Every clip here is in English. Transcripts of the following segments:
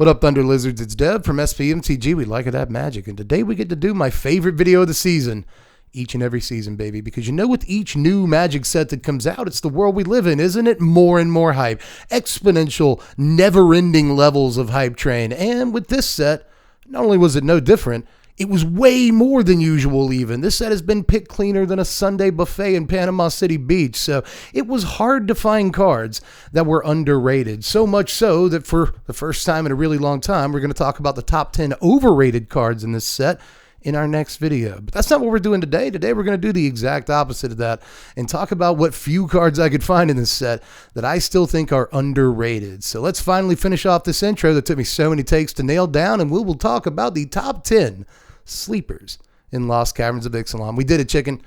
What up, Thunder Lizards? It's Dev from Mtg. We like it at Magic, and today we get to do my favorite video of the season. Each and every season, baby, because you know with each new Magic set that comes out, it's the world we live in, isn't it? More and more hype. Exponential, never-ending levels of hype train. And with this set, not only was it no different, it was way more than usual even. This set has been picked cleaner than a Sunday buffet in Panama City Beach, so it was hard to find cards that were underrated. So much so that for the first time in a really long time, we're going to talk about the top 10 overrated cards in this set in our next video. But that's not what we're doing today. Today we're going to do the exact opposite of that and talk about what few cards I could find in this set that I still think are underrated. So let's finally finish off this intro that took me so many takes to nail down, and we will talk about the top 10 sleepers in Lost Caverns of Ixalan. We did it, chicken.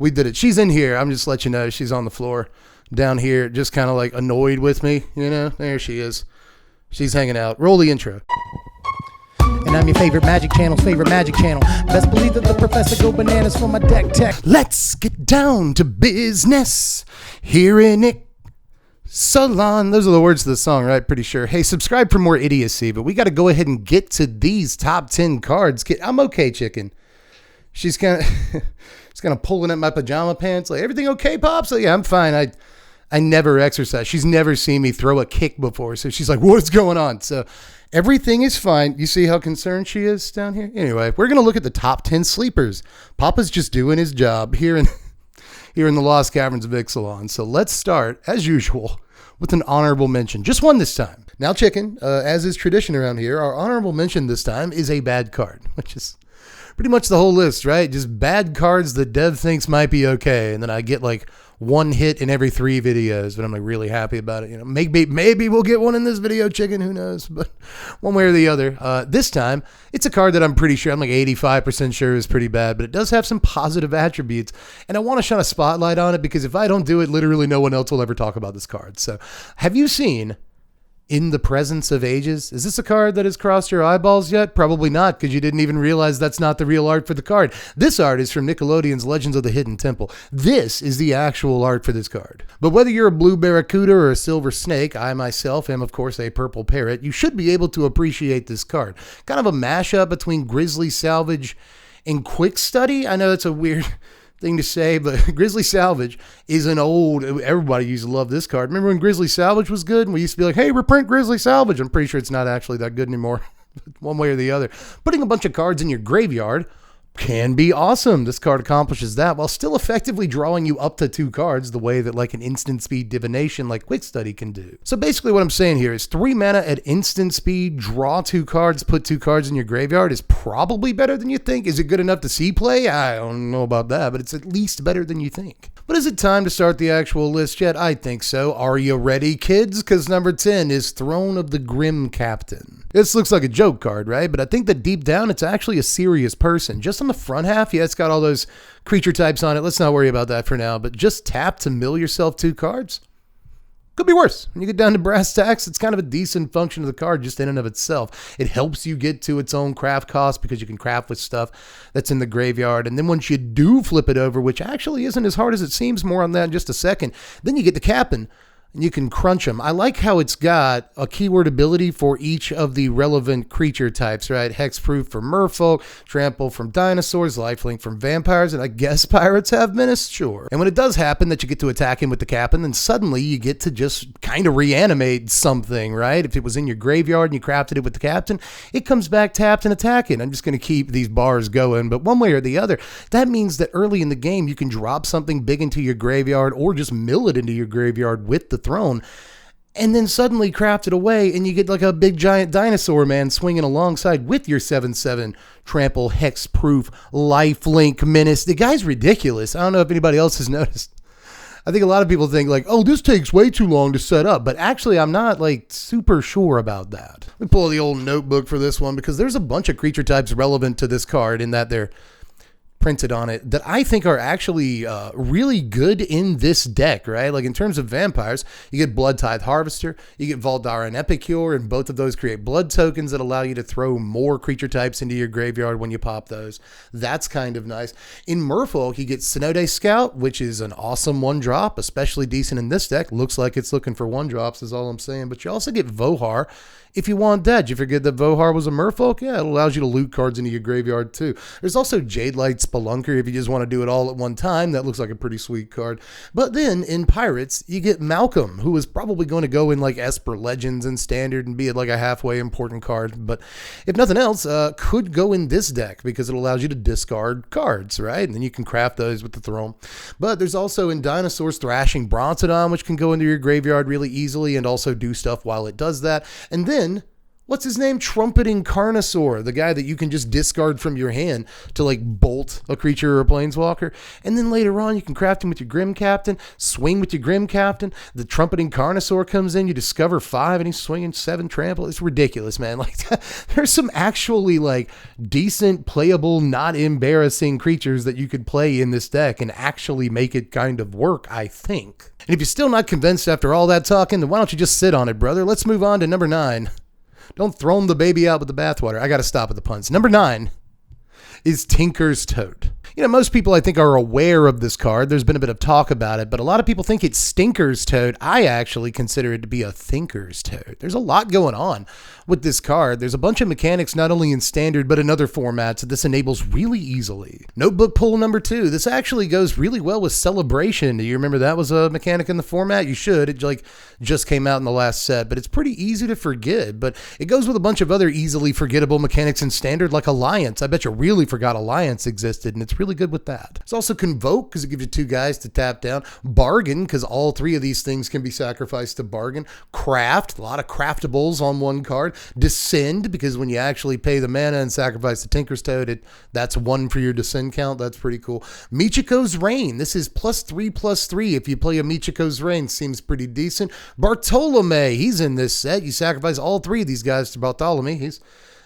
We did it. She's in here. I'm just letting you know she's on the floor down here, just kind of like annoyed with me. You know, there she is. She's hanging out. Roll the intro. And I'm your favorite Magic Channel's favorite Magic Channel. Best believe that the professor go bananas for my deck tech. Let's get down to business here in Ixalan. Those are the words of the song, right? Pretty sure. Hey, subscribe for more idiocy, but we got to go ahead and get to these top 10 cards. I'm okay, chicken. She's kind of pulling at my pajama pants. Like, everything okay, Pops? Like, yeah, I'm fine. I never exercise. She's never seen me throw a kick before, so she's like, what's going on? So everything is fine. You see how concerned she is down here? Anyway, we're going to look at the top 10 sleepers. Papa's just doing his job here in the Lost Caverns of Ixalan. So let's start, as usual, with an honorable mention. Just one this time. Now, chicken, as is tradition around here, our honorable mention this time is a bad card, which is pretty much the whole list, right? Just bad cards that Dev thinks might be okay. And then I get like one hit in every 3 videos, but I'm like really happy about it. You know, maybe we'll get one in this video, chicken, who knows? But one way or the other, this time it's a card that I'm pretty sure, I'm like 85% sure is pretty bad, but it does have some positive attributes, and I want to shine a spotlight on it because if I don't do it, literally no one else will ever talk about this card. So have you seen In the Presence of Ages? Is this a card that has crossed your eyeballs yet? Probably not, because you didn't even realize that's not the real art for the card. This art is from Nickelodeon's Legends of the Hidden Temple. This is the actual art for this card. But whether you're a blue barracuda or a silver snake, I myself am of course a purple parrot, you should be able to appreciate this card. Kind of a mashup between Grizzly Salvage and Quick Study. I know that's a weird thing to say, but Grizzly Salvage is an old, everybody used to love this card. Remember when Grizzly Salvage was good and we used to be like, hey, reprint Grizzly Salvage? I'm pretty sure it's not actually that good anymore, one way or the other. Putting a bunch of cards in your graveyard can be awesome. This card accomplishes that while still effectively drawing you up to 2 cards the way that like an instant speed divination like Quick Study can do. So basically what I'm saying here is 3 mana at instant speed, draw 2 cards, put 2 cards in your graveyard is probably better than you think. Is it good enough to see play? I don't know about that, but it's at least better than you think. But is it time to start the actual list yet? I think so. Are you ready, kids? Because number 10 is Throne of the Grim Captain. This looks like a joke card, right? But I think that deep down, it's actually a serious person. Just on the front half, yeah, it's got all those creature types on it. Let's not worry about that for now. But just tap to mill yourself 2 cards. Could be worse. When you get down to brass tacks, it's kind of a decent function of the card just in and of itself. It helps you get to its own craft cost because you can craft with stuff that's in the graveyard. And then once you do flip it over, which actually isn't as hard as it seems, more on that in just a second, then you get the Captain. And you can crunch them. I like how it's got a keyword ability for each of the relevant creature types, right? Hexproof from merfolk, trample from dinosaurs, lifelink from vampires, and I guess pirates have menace, sure. And when it does happen that you get to attack him with the Captain, then suddenly you get to just kind of reanimate something, right? If it was in your graveyard and you crafted it with the Captain, it comes back tapped and attacking. I'm just going to keep these bars going, but one way or the other, that means that early in the game you can drop something big into your graveyard or just mill it into your graveyard with the throne, and then suddenly craft it away, and you get like a big giant dinosaur man swinging alongside with your 7/7 trample, hexproof, lifelink menace. The guy's ridiculous. I don't know if anybody else has noticed. I think a lot of people think like, oh, this takes way too long to set up, but actually I'm not like super sure about that. Let me pull the old notebook for this one because there's a bunch of creature types relevant to this card in that they're printed on it that I think are actually really good in this deck, right? Like in terms of vampires, you get Blood Tithe Harvester, you get Voldaren Epicure, and both of those create blood tokens that allow you to throw more creature types into your graveyard when you pop those. That's kind of nice. In Merfolk, you get Synode Scout, which is an awesome 1-drop, especially decent in this deck. Looks like it's looking for 1-drops is all I'm saying. But you also get Vohar. If you want that, you forget that Vohar was a Merfolk? Yeah, it allows you to loot cards into your graveyard too. There's also Jade Light Spelunker if you just want to do it all at one time. That looks like a pretty sweet card. But then in Pirates, you get Malcolm, who is probably going to go in like Esper Legends and Standard and be like a halfway important card. But if nothing else, could go in this deck because it allows you to discard cards, right? And then you can craft those with the Throne. But there's also in Dinosaurs Thrashing Brontodon, which can go into your graveyard really easily and also do stuff while it does that. And then what's his name? Trumpeting Carnosaur, the guy that you can just discard from your hand to like bolt a creature or a planeswalker. And then later on, you can craft him with your Grim Captain, swing with your Grim Captain. The Trumpeting Carnosaur comes in, you discover 5, and he's swinging 7 trample. It's ridiculous, man. Like there's some actually like decent, playable, not embarrassing creatures that you could play in this deck and actually make it kind of work, I think. And if you're still not convinced after all that talking, then why don't you just sit on it, brother? Let's move on to number 9. Don't throw the baby out with the bathwater. I got to stop at the puns. Number 9 is Tinker's Tote. You know, most people I think are aware of this card. There's been a bit of talk about it, but a lot of people think it's Stinker's Tote. I actually consider it to be a Thinker's Tote. There's a lot going on with this card. There's a bunch of mechanics not only in Standard but in other formats that this enables really easily. Notebook pull number 2. This actually goes really well with Celebration. Do you remember that was a mechanic in the format? You should. It like just came out in the last set, but it's pretty easy to forget. But it goes with a bunch of other easily forgettable mechanics in Standard like Alliance. I bet you really forgot Alliance existed, and it's really good with that. It's also Convoke because it gives you 2 guys to tap down. Bargain because all 3 of these things can be sacrificed to Bargain. Craft, a lot of craftables on one card. Descend because when you actually pay the mana and sacrifice the Tinker's Toad, that's 1 for your Descend count. That's pretty cool. Michiko's Reign. This is +3/+3 if you play a Michiko's Reign. Seems pretty decent. Bartolome. He's in this set. You sacrifice all 3 of these guys to Bartolome.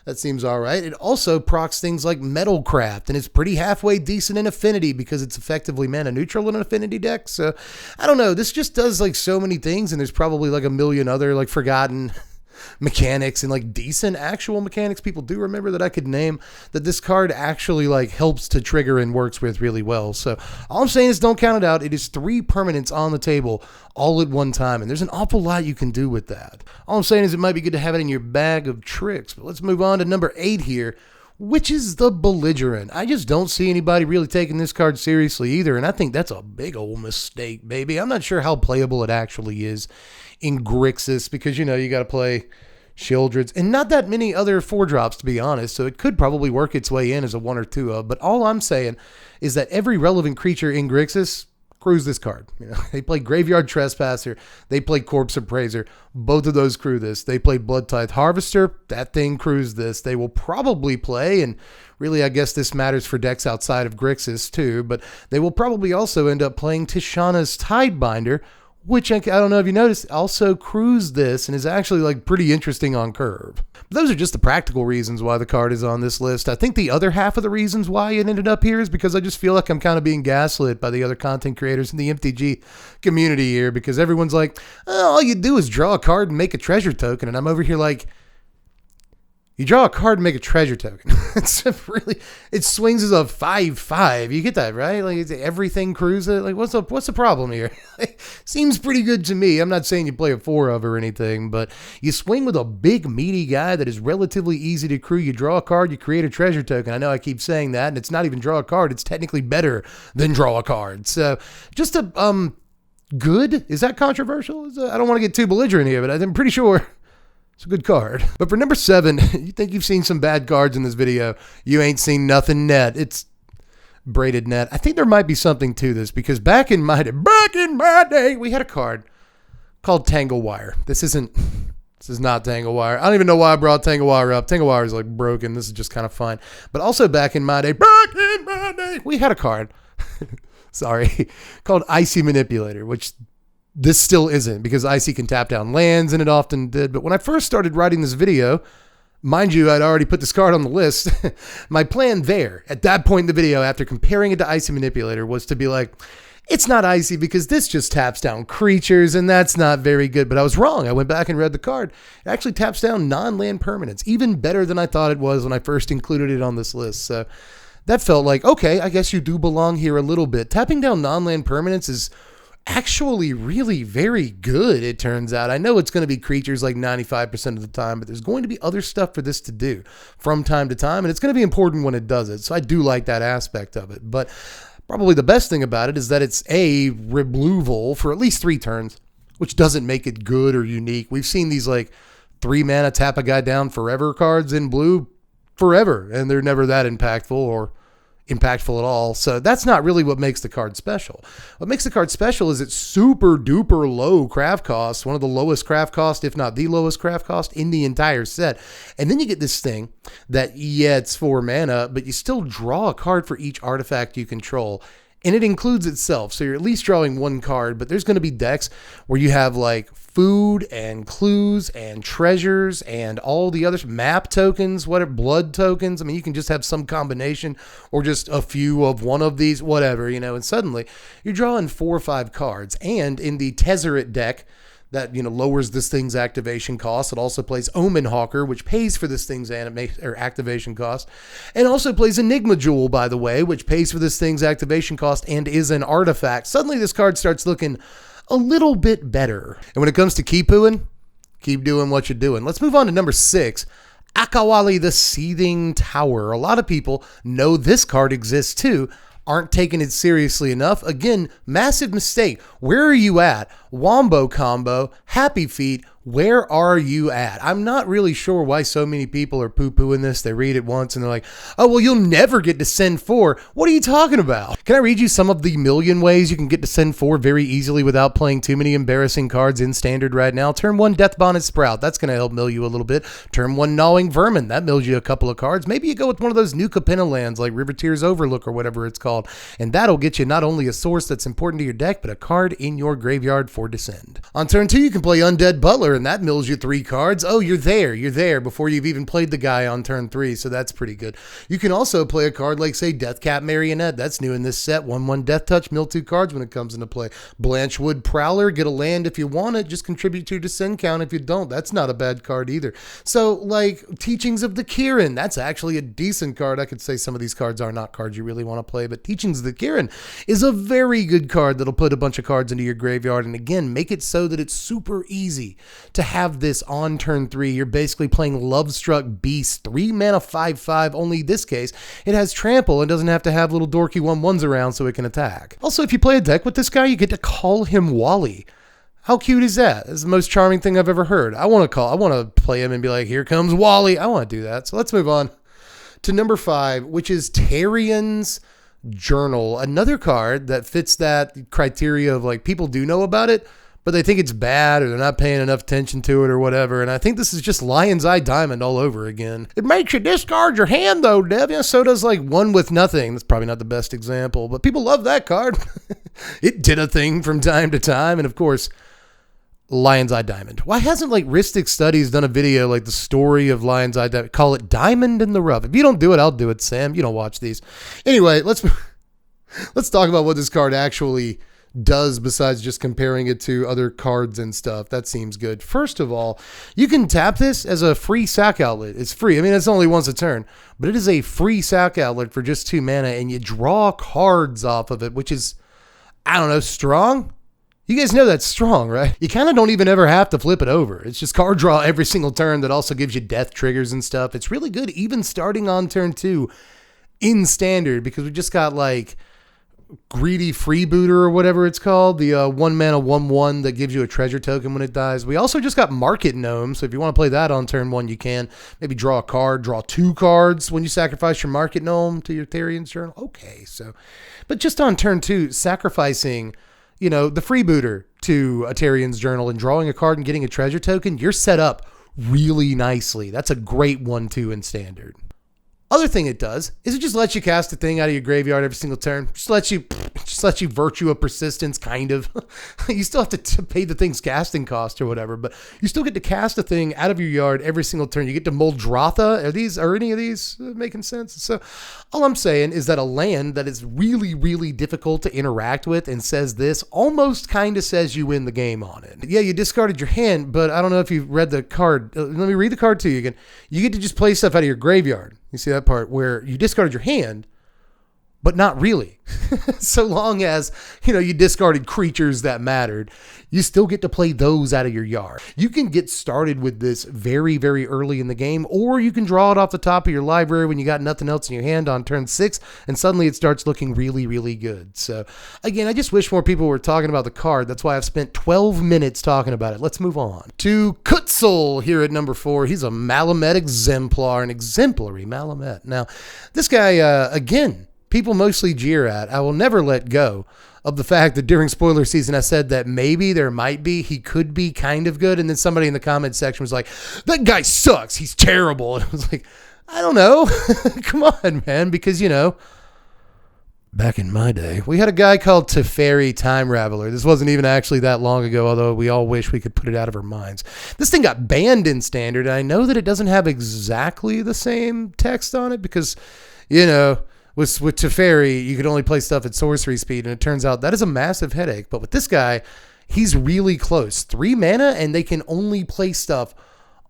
That seems all right. It also procs things like Metalcraft, and it's pretty halfway decent in Affinity because it's effectively mana neutral in an Affinity deck. So, I don't know. This just does like so many things, and there's probably like a million other like forgotten mechanics and like decent actual mechanics people do remember that I could name that this card actually like helps to trigger and works with really well. So all I'm saying is don't count it out. It is 3 permanents on the table all at one time, and there's an awful lot you can do with that. All I'm saying is it might be good to have it in your bag of tricks. But let's move on to number 8 here, which is the Belligerant. I just don't see anybody really taking this card seriously either, and I think that's a big old mistake, baby. I'm not sure how playable it actually is in Grixis because, you know, you got to play Shieldreds and not that many other 4-drops, to be honest, so it could probably work its way in as a 1 or 2 of, but all I'm saying is that every relevant creature in Grixis crews this card. You know, they play Graveyard Trespasser, they play Corpse Appraiser, both of those crew this. They play Blood Tithe Harvester, that thing crews this. They will probably play, and really I guess this matters for decks outside of Grixis too, but they will probably also end up playing Tishana's Tidebinder, which I don't know if you noticed also crews this and is actually like pretty interesting on curve. But those are just the practical reasons why the card is on this list. I think the other half of the reasons why it ended up here is because I just feel like I'm kind of being gaslit by the other content creators in the MTG community here, because everyone's like, oh, all you do is draw a card and make a treasure token. And I'm over here like, you draw a card and make a treasure token. It swings as a 5/5. You get that, right? Like everything crews it. Like what's the problem here? Seems pretty good to me. I'm not saying you play a 4 of or anything, but you swing with a big meaty guy that is relatively easy to crew. You draw a card, you create a treasure token. I know I keep saying that, and it's not even draw a card. It's technically better than draw a card. So just a good. Is that controversial? I don't want to get too belligerent here, but I'm pretty sure it's a good card. But for number 7, you think you've seen some bad cards in this video. You ain't seen nothing net. It's Braided Net. I think there might be something to this because back in my day, we had a card called Tangle Wire. This is not Tangle Wire. I don't even know why I brought Tangle Wire up. Tangle Wire is like broken. This is just kind of fun. But also back in my day, we had a card, sorry, called Icy Manipulator, which this still isn't because Icy can tap down lands, and it often did. But when I first started writing this video, Mind you, I'd already put this card on the list. My plan there, at that point in the video, after comparing it to Icy Manipulator, was to be like, it's not icy because this just taps down creatures, and that's not very good. But I was wrong. I went back and read the card. It actually taps down non-land permanents, even better than I thought it was when I first included it on this list. So that felt like, okay, I guess you do belong here a little bit. Tapping down non-land permanents is actually really very good, it turns out. I know it's going to be creatures like 95% of the time, but there's going to be other stuff for this to do from time to time, and it's going to be important when it does it. So I do like that aspect of it. But probably the best thing about it is that it's a removal for at least 3 turns, which doesn't make it good or unique. We've seen these like 3 mana tap a guy down forever cards in blue forever, and they're never that impactful or impactful at all. So that's not really what makes the card special. What makes the card special is its super duper low craft cost, one of the lowest craft cost, if not the lowest craft cost in the entire set. And then you get this thing that, yeah, it's 4 mana, but you still draw a card for each artifact you control. And it includes itself. So you're at least drawing 1 card, but there's going to be decks where you have like food and clues and treasures and all the others, map tokens, whatever, blood tokens. I mean, you can just have some combination or just a few of one of these, whatever, and suddenly you're drawing 4 or 5 cards. And in the Tezzeret deck, that lowers this thing's activation cost. It also plays Omen Hawker, which pays for this thing's activation cost, and also plays Enigma Jewel, by the way, which pays for this thing's activation cost and is an artifact. Suddenly this card starts looking a little bit better. And when it comes to keep doing what you're doing. Let's move on to number 6. Akawali the Seething Tower. A lot of people know this card exists too, aren't taking it seriously enough. Again, massive mistake. Where are you at? Wombo combo, Happy Feet, where are you at? I'm not really sure why so many people are poo-pooing this. They read it once and they're like, oh, well, you'll never get to send 4. What are you talking about? Can I read you some of the million ways you can get to send 4 very easily without playing too many embarrassing cards in standard right now? Turn 1 Death Bonnet Sprout. That's going to help mill you a little bit. Turn 1 Gnawing Vermin. That mills you a couple of cards. Maybe you go with one of those new Capenna lands like River Tears Overlook or whatever it's called. And that'll get you not only a source that's important to your deck, but a card in your graveyard for descend. On turn 2, you can play Undead Butler, and that mills you 3 cards. Oh, you're there before you've even played the guy on turn 3, so that's pretty good. You can also play a card like, say, Deathcap Marionette. That's new in this set. 1/1 Death Touch, mill 2 cards when it comes into play. Blanchwood Prowler, get a land if you want it, just contribute to your descend count if you don't. That's not a bad card either. So, like, Teachings of the Kirin, that's actually a decent card. I could say some of these cards are not cards you really want to play, but Teachings of the Kirin is a very good card that'll put a bunch of cards into your graveyard, and again, make it so that it's super easy to have this on turn 3. You're basically playing Lovestruck Beast, 3 mana 5/5, only this case it has trample and doesn't have to have little dorky 1/1s around so it can attack. Also, if you play a deck with this guy, you get to call him Wally. How cute is that? It's the most charming thing I've ever heard. I want to play him and be like, here comes Wally. I want to do that. So let's move on to number 5, which is Thean Journal, another card that fits that criteria of like people do know about it, but they think it's bad or they're not paying enough attention to it or whatever. And I think this is just Lion's Eye Diamond all over again. It makes you discard your hand though, Dev. Yeah, so does like One with Nothing. That's probably not the best example, but people love that card. It did a thing from time to time. And of course, Lion's Eye Diamond. Why hasn't like Ristic Studies done a video like the story of Lion's Eye Diamond? Call it Diamond in the Rough. If you don't do it, I'll do it, Sam. You don't watch these. Anyway, let's talk about what this card actually does besides just comparing it to other cards and stuff. That seems good. First of all, you can tap this as a free sack outlet. It's free. I mean, it's only once a turn, but it is a free sack outlet for just 2 mana, and you draw cards off of it, which is, I don't know, strong? You guys know that's strong, right? You kind of don't even ever have to flip it over. It's just card draw every single turn that also gives you death triggers and stuff. It's really good, even starting on turn 2 in standard, because we just got like Greedy Freebooter or whatever it's called, the 1 mana 1/1 that gives you a treasure token when it dies. We also just got Market Gnome, so if you want to play that on turn 1, you can. Maybe draw a card, draw 2 cards when you sacrifice your Market Gnome to your Thean Journal. Okay, so, but just on turn 2, sacrificing, the Freebooter to a Thean's Journal and drawing a card and getting a treasure token, you're set up really nicely. That's a great 1/2 in standard. Other thing it does is it just lets you cast a thing out of your graveyard every single turn. Just lets you just lets you Virtue of Persistence, kind of. You still have to pay the thing's casting cost or whatever, but you still get to cast a thing out of your yard every single turn. You get to Muldrotha. Are any of these making sense? So all I'm saying is that a land that is really, really difficult to interact with and says this almost kind of says you win the game on it. Yeah, you discarded your hand, but I don't know if you've read the card. Let me read the card to you again. You get to just play stuff out of your graveyard. You see that part where you discarded your hand, but not really. So long as, you discarded creatures that mattered, you still get to play those out of your yard. You can get started with this very, very early in the game, or you can draw it off the top of your library when you got nothing else in your hand on turn 6, and suddenly it starts looking really, really good. So again, I just wish more people were talking about the card. That's why I've spent 12 minutes talking about it. Let's move on to Kutul here at number 4. He's a Malamet exemplar, an exemplary Malamet. Now, this guy, again, people mostly jeer at. I will never let go of the fact that during spoiler season, I said that maybe he could be kind of good. And then somebody in the comment section was like, that guy sucks. He's terrible. And I was like, I don't know. Come on, man. Because, back in my day, we had a guy called Teferi Time Raveler. This wasn't even actually that long ago, although we all wish we could put it out of our minds. This thing got banned in Standard. And I know that it doesn't have exactly the same text on it because, with Teferi, you could only play stuff at sorcery speed, and it turns out that is a massive headache. But with this guy, he's really close. 3 mana, and they can only play stuff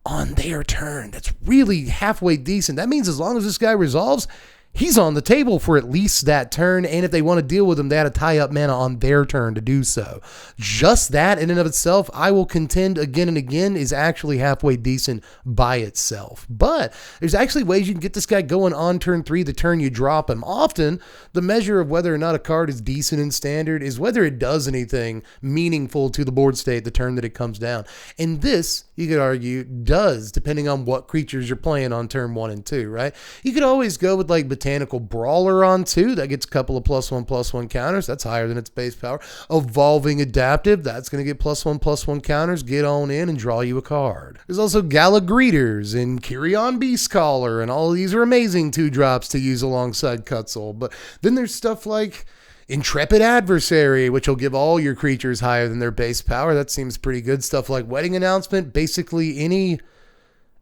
on their turn. That's really halfway decent. That means as long as this guy resolves, he's on the table for at least that turn, and if they want to deal with him, they had to tie up mana on their turn to do so. Just that in and of itself, I will contend again and again, is actually halfway decent by itself. But there's actually ways you can get this guy going on turn 3, the turn you drop him. Often, the measure of whether or not a card is decent in Standard is whether it does anything meaningful to the board state the turn that it comes down. And this, you could argue, does, depending on what creatures you're playing on turn 1 and 2, right? You could always go with like Botanical Brawler on 2. That gets a couple of +1/+1 counters. That's higher than its base power. Evolving Adaptive. That's going to get +1/+1 counters. Get on in and draw you a card. There's also Gala Greeters and Kyrion Beastcaller, and all of these are amazing 2-drops to use alongside Kutul. But then there's stuff like Intrepid Adversary, which will give all your creatures higher than their base power. That seems pretty good. Stuff like Wedding Announcement, basically any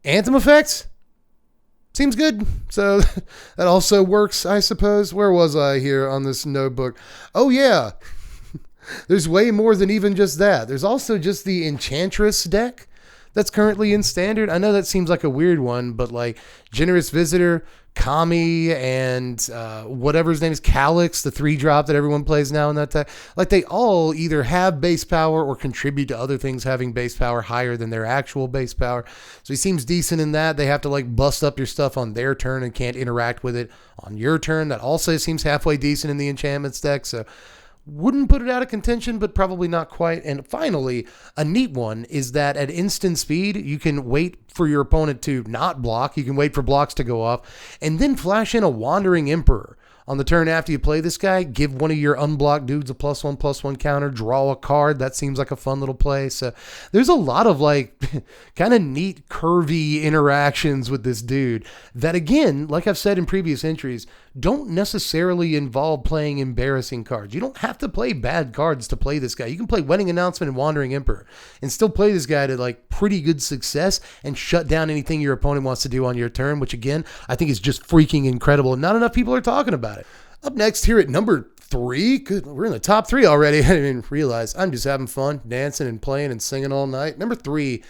Anthem effects. Seems good. So that also works, I suppose. Where was I here on this notebook? Oh, yeah. There's way more than even just that. There's also just the Enchantress deck that's currently in Standard. I know that seems like a weird one, but like Generous Visitor, Kami, and whatever his name is, Calyx, the 3-drop that everyone plays now in that deck. Like they all either have base power or contribute to other things having base power higher than their actual base power. So he seems decent in that. They have to like bust up your stuff on their turn and can't interact with it on your turn. That also seems halfway decent in the enchantments deck. So wouldn't put it out of contention, but probably not quite. And finally, a neat one is that at instant speed, you can wait for your opponent to not block. You can wait for blocks to go off and then flash in a Wandering Emperor. On the turn after you play this guy, give one of your unblocked dudes a +1/+1 counter, draw a card. That seems like a fun little play. So there's a lot of like kind of neat, curvy interactions with this dude that, again, like I've said in previous entries, don't necessarily involve playing embarrassing cards. You don't have to play bad cards to play this guy. You can play Wedding Announcement and Wandering Emperor and still play this guy to like pretty good success and shut down anything your opponent wants to do on your turn, which again, I think is just freaking incredible. And not enough people are talking about it. Up next here at number 3, good, we're in the top 3 already. I didn't even realize. I'm just having fun, dancing and playing and singing all night. Number 3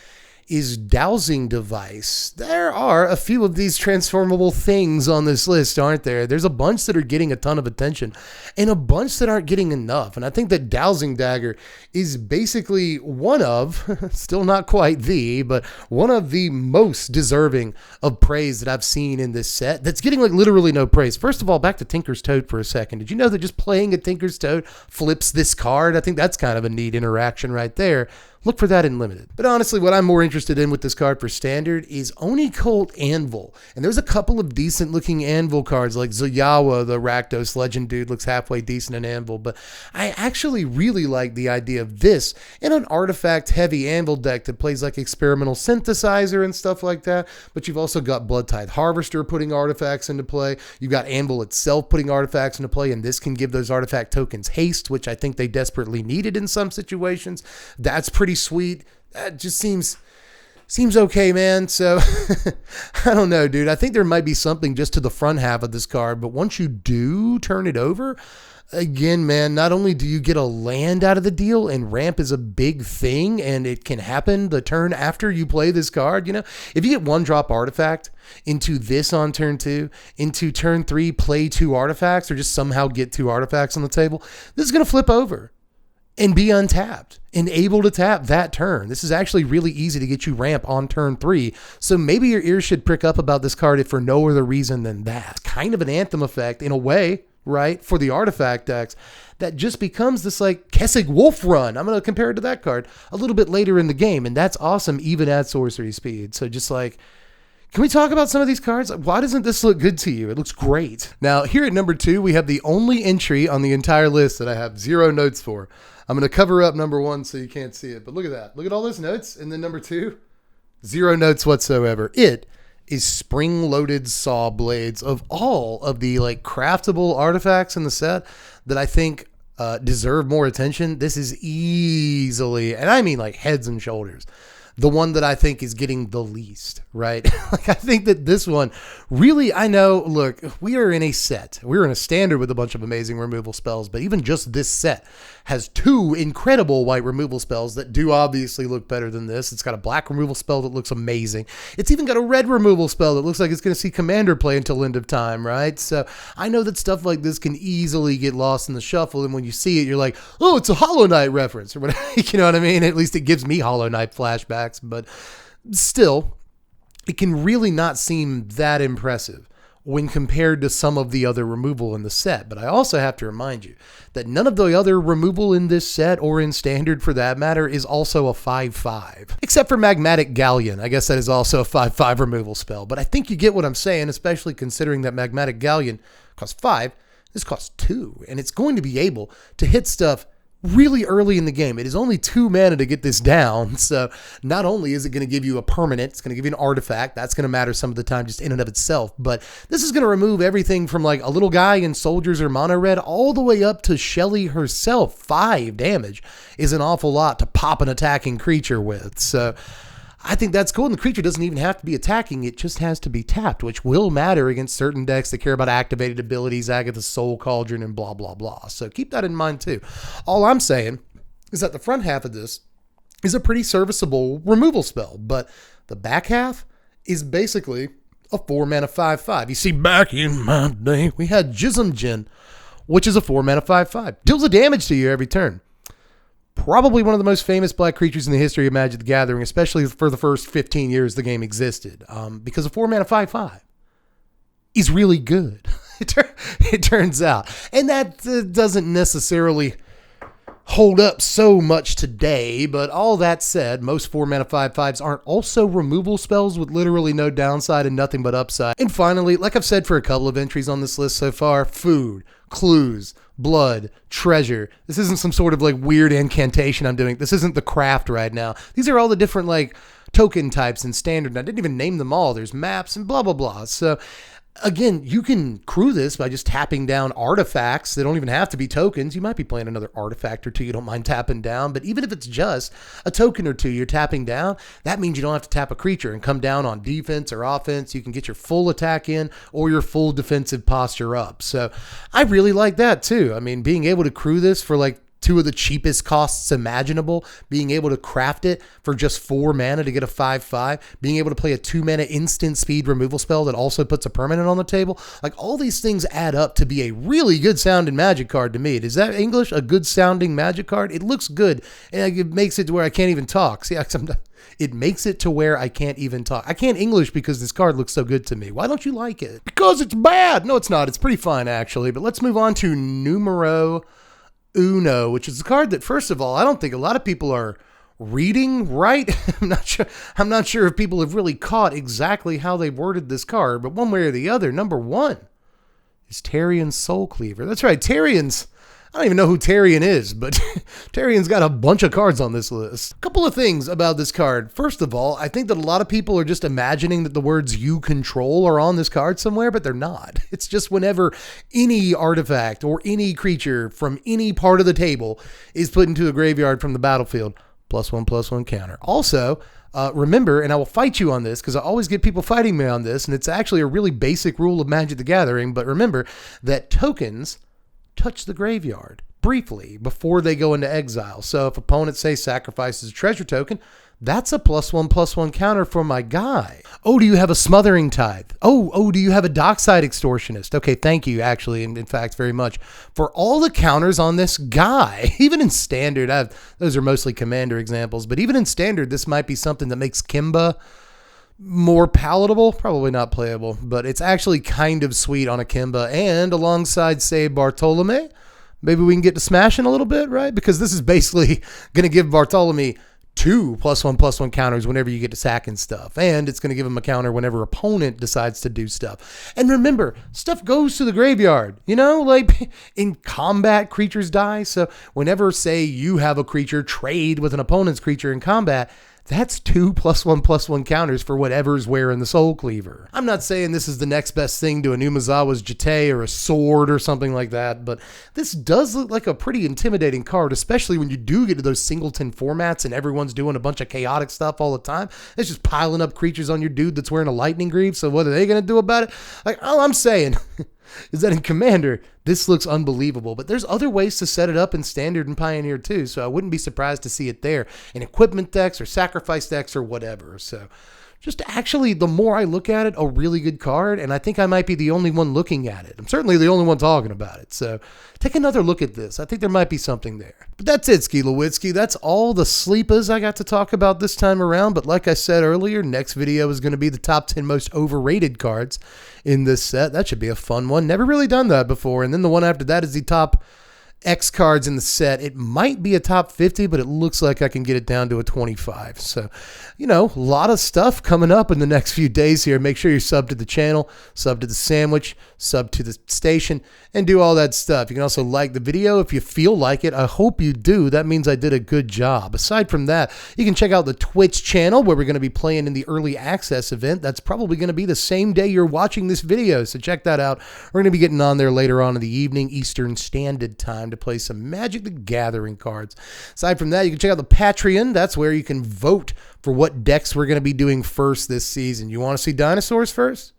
is Dowsing Device. There are a few of these transformable things on this list, aren't there? There's a bunch that are getting a ton of attention and a bunch that aren't getting enough. And I think that Dowsing Dagger is basically one of, still not quite the, but one of the most deserving of praise that I've seen in this set that's getting like literally no praise. First of all, back to Tinker's Toad for a second. Did you know that just playing a Tinker's Toad flips this card? I think that's kind of a neat interaction right there. Look for that in Limited. But honestly, what I'm more interested in with this card for Standard is Oni Cult Anvil. And there's a couple of decent looking Anvil cards like Zoyawa, the Rakdos Legend dude, looks halfway decent in Anvil. But I actually really like the idea of this in an artifact heavy Anvil deck that plays like Experimental Synthesizer and stuff like that. But you've also got Blood Tithe Harvester putting artifacts into play. You've got Anvil itself putting artifacts into play. And this can give those artifact tokens haste, which I think they desperately needed in some situations. That's pretty sweet. That just seems okay, man. So I don't know, dude. I think there might be something just to the front half of this card, but once you do turn it over, again, man, not only do you get a land out of the deal, and ramp is a big thing, and it can happen the turn after you play this card. You know, if you get 1-drop artifact into this on turn 2, into turn 3, play 2 artifacts, or just somehow get 2 artifacts on the table, this is going to flip over and be untapped and able to tap that turn. This is actually really easy to get you ramp on turn 3. So maybe your ears should prick up about this card if for no other reason than that. Kind of an Anthem effect in a way, right? For the artifact decks that just becomes this like Kessig Wolf run. I'm going to compare it to that card a little bit later in the game. And that's awesome even at sorcery speed. So just like, can we talk about some of these cards? Why doesn't this look good to you? It looks great. Now here at number 2, we have the only entry on the entire list that I have 0 notes for. I'm going to cover up number 1 so you can't see it. But look at that. Look at all those notes. And then number 2, 0 notes whatsoever. It is Springloaded Saw Blades. Of all of the like craftable artifacts in the set that I think deserve more attention, this is easily, and I mean like heads and shoulders, the one that I think is getting the least, right? Like, I think that this one really, I know, look, we are in a set. We're in a standard with a bunch of amazing removal spells, but even just this set has 2 incredible white removal spells that do obviously look better than this. It's got a black removal spell that looks amazing. It's even got a red removal spell that looks like it's going to see Commander play until end of time, right? So I know that stuff like this can easily get lost in the shuffle, and when you see it, you're like, oh, it's a Hollow Knight reference, or whatever. You know what I mean? At least it gives me Hollow Knight flashbacks, but still, it can really not seem that impressive when compared to some of the other removal in the set. But I also have to remind you that none of the other removal in this set, or in Standard for that matter, is also a 5/5. Except for Magmatic Galleon. I guess that is also a 5/5 removal spell. But I think you get what I'm saying, especially considering that Magmatic Galleon costs 5. This costs 2. And it's going to be able to hit stuff really early in the game. It is only 2 mana to get this down. So not only is it going to give you a permanent, it's going to give you an artifact. That's going to matter some of the time just in and of itself. But this is going to remove everything from like a little guy in soldiers or mono red all the way up to Shelly herself. 5 damage is an awful lot to pop an attacking creature with. So I think that's cool. And the creature doesn't even have to be attacking. It just has to be tapped, which will matter against certain decks that care about activated abilities, Agatha's Soul Cauldron, and blah, blah, blah. So keep that in mind too. All I'm saying is that the front half of this is a pretty serviceable removal spell, but the back half is basically a 4-mana 5/5. You see, back in my day, we had Jism Djinn, which is a 4-mana 5/5. Deals a damage to you every turn. Probably one of the most famous black creatures in the history of Magic the Gathering, especially for the first 15 years the game existed, because a 4-mana 5/5 is really good. It turns out. And that doesn't necessarily hold up so much today, but all that said, most 4-mana 5/5s aren't also removal spells with literally no downside and nothing but upside. And finally, like I've said for a couple of entries on this list so far, food, clues, blood, treasure. This isn't some sort of like weird incantation I'm doing. This isn't the craft right now. These are all the different like token types in Standard. And I didn't even name them all. There's maps and blah, blah, blah. So again, you can crew this by just tapping down artifacts. They don't even have to be tokens. You might be playing another artifact or 2 you don't mind tapping down. But even if it's just a token or 2 you're tapping down, that means you don't have to tap a creature and come down on defense or offense. You can get your full attack in or your full defensive posture up. So I really like that too. I mean, being able to crew this for like 2 of the cheapest costs imaginable, being able to craft it for just 4 mana to get a 5/5, being able to play a 2 mana instant speed removal spell that also puts a permanent on the table. Like, all these things add up to be a really good sounding Magic card to me. Is that English? A good sounding Magic card? It looks good, and it makes it to where I can't even talk. See, it makes it to where I can't even talk. I can't English because this card looks so good to me. Why don't you like it? Because it's bad. No, it's not. It's pretty fine, actually. But let's move on to numero uno, which is a card that, first of all, I don't think a lot of people are reading right. I'm not sure if people have really caught exactly how they worded this card, but one way or the other, number 1 is Tarian's Soul Cleaver. That's right, Tarian's. I don't even know who Tarian is, but Tarian's got a bunch of cards on this list. A couple of things about this card. First of all, I think that a lot of people are just imagining that the words "you control" are on this card somewhere, but they're not. It's just whenever any artifact or any creature from any part of the table is put into a graveyard from the battlefield, +1/+1 counter. Also, remember, and I will fight you on this because I always get people fighting me on this, and it's actually a really basic rule of Magic the Gathering, but remember that tokens touch the graveyard briefly before they go into exile. So if opponents say sacrifices a treasure token, that's a +1/+1 counter for my guy. Oh, do you have a Smothering Tithe? Oh, do you have a Dockside Extortionist? Okay, thank you, actually, in fact, very much for all the counters on this guy. Even in Standard, those are mostly Commander examples, but even in Standard, this might be something that makes Kimba more palatable, probably not playable, but it's actually kind of sweet on a Kimba. And alongside, say, Bartolome, maybe we can get to smashing a little bit, right? Because this is basically going to give Bartolome 2 +1/+1 counters whenever you get to sacking stuff. And it's going to give him a counter whenever opponent decides to do stuff. And remember, stuff goes to the graveyard, you know, like in combat, creatures die. So whenever, say, you have a creature trade with an opponent's creature in combat, that's 2 +1/+1 counters for whatever's wearing the Soul Cleaver. I'm not saying this is the next best thing to a Numazawa's Jete or a sword or something like that, but this does look like a pretty intimidating card, especially when you do get to those singleton formats and everyone's doing a bunch of chaotic stuff all the time. It's just piling up creatures on your dude that's wearing a lightning greave, so what are they going to do about it? Like, all I'm saying is that in Commander, this looks unbelievable, but there's other ways to set it up in Standard and Pioneer too, so I wouldn't be surprised to see it there in equipment decks or sacrifice decks or whatever. So just actually, the more I look at it, a really good card, and I think I might be the only one looking at it. I'm certainly the only one talking about it, so take another look at this. I think there might be something there. But that's it, Ski Lewitsky. That's all the sleepers I got to talk about this time around, but like I said earlier, next video is going to be the top 10 most overrated cards in this set. That should be a fun one. Never really done that before, and then the one after that is the top X cards in the set. It might be a top 50, but it looks like I can get it down to a 25. So, you know, a lot of stuff coming up in the next few days here. Make sure you're sub to the channel, sub to the sandwich, sub to the station, and do all that stuff. You can also like the video if you feel like it. I hope you do. That means I did a good job. Aside from that, you can check out the Twitch channel where we're going to be playing in the early access event. That's probably going to be the same day you're watching this video, so check that out. We're going to be getting on there later on in the evening, Eastern Standard Time, to play some Magic the Gathering cards. Aside from that, you can check out the Patreon. That's where you can vote for what decks we're going to be doing first this season. You want to see dinosaurs first?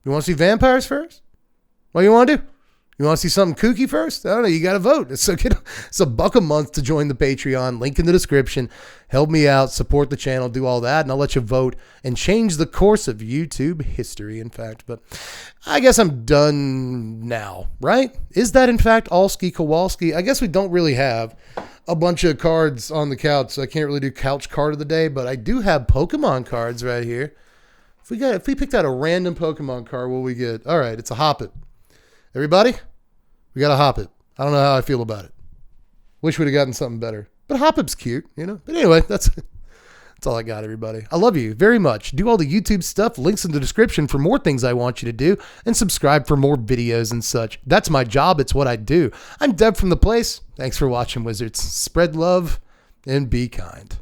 You want to see vampires first? What do you want to do? You want to see something kooky first? I don't know. You got to vote. It's $1 a month to join the Patreon. Link in the description. Help me out. Support the channel. Do all that. And I'll let you vote and change the course of YouTube history, in fact. But I guess I'm done now, right? Is that, in fact, all Ski Kowalski? I guess we don't really have a bunch of cards on the couch, so I can't really do couch card of the day. But I do have Pokemon cards right here. If we picked out a random Pokemon card, what we get? All right, it's a Hoppip. Everybody, we got a Hoppip. I don't know how I feel about it. Wish we'd have gotten something better. But Hoppip's cute, you know. But anyway, that's all I got, everybody. I love you very much. Do all the YouTube stuff. Links in the description for more things I want you to do. And subscribe for more videos and such. That's my job. It's what I do. I'm Deb from The Place. Thanks for watching, Wizards. Spread love and be kind.